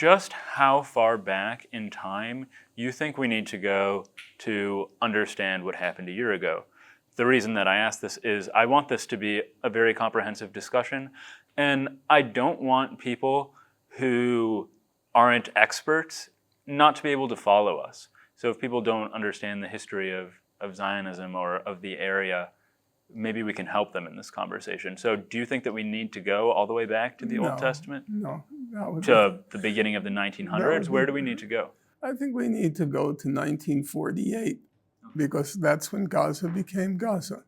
just how far back in time you think we need to go to understand what happened a year ago. The reason that I ask this is I want this to be a very comprehensive discussion, and I don't want people who aren't experts not to be able to follow us. So if people don't understand the history of Zionism or of the area, maybe we can help them in this conversation. So do you think that we need to go all the way back to the Old Testament? No. To the beginning of the 1900s? Where do we need to go? I think we need to go to 1948 because that's when Gaza became Gaza.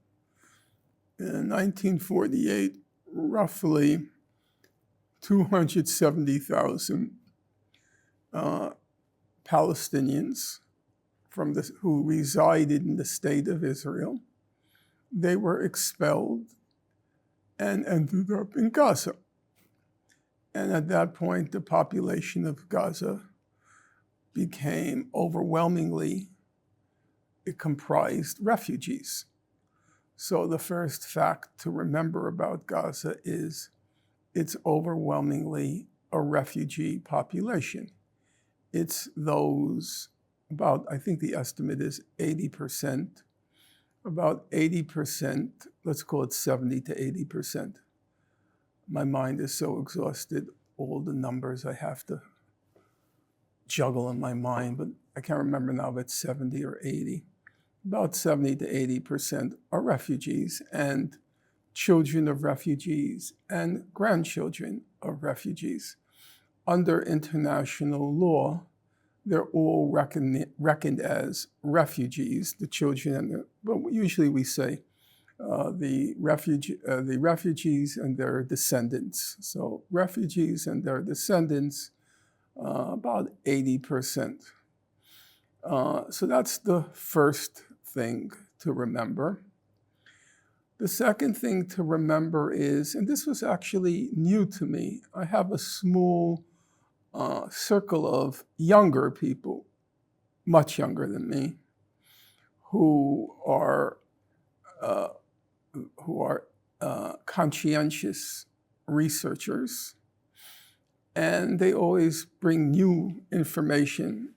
In 1948, roughly 270,000 Palestinians who resided in the state of Israel, they were expelled and ended up in Gaza. And at that point, the population of Gaza became overwhelmingly, it comprised refugees. So the first fact to remember about Gaza is it's overwhelmingly a refugee population. It's those about, I think the estimate is 80%, about 80%, let's call it 70 to 80%. My mind is so exhausted, all the numbers I have to juggle in my mind, but I can't remember now if it's 70 or 80. About 70 to 80% are refugees and children of refugees and grandchildren of refugees. Under international law, they're all reckoned as refugees, the children, but usually we say the refugees and their descendants. So refugees and their descendants, about 80%. So that's the first thing to remember. The second thing to remember is, and this was actually new to me, I have a small circle of younger people, much younger than me, who are conscientious researchers, and they always bring new information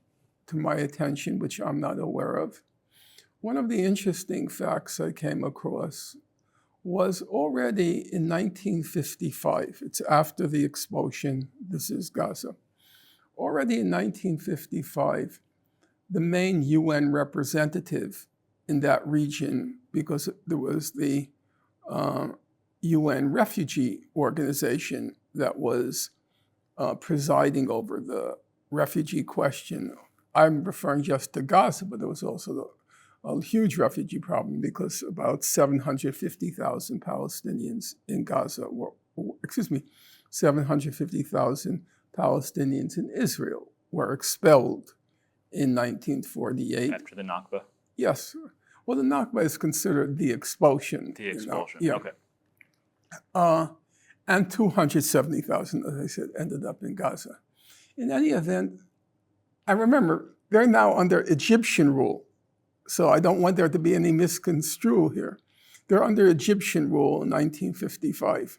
to my attention, which I'm not aware of. One of the interesting facts I came across was already in 1955, it's after the explosion, this is Gaza. Already in 1955, the main UN representative in that region, because there was the UN Refugee Organization that was presiding over the refugee question. I'm referring just to Gaza, but there was also a huge refugee problem because about 750,000 Palestinians in Gaza 750,000 Palestinians in Israel were expelled in 1948. After the Nakba? Yes. Well, the Nakba is considered the expulsion. The expulsion, yeah. Okay. And 270,000, as I said, ended up in Gaza. In any event, I remember they're now under Egyptian rule, so I don't want there to be any misconstrue here. They're under Egyptian rule in 1955.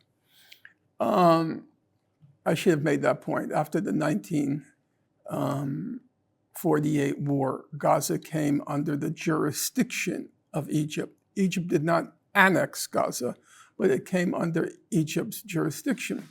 I should have made that point. After the 1948 war, Gaza came under the jurisdiction of Egypt. Egypt did not annex Gaza, but it came under Egypt's jurisdiction.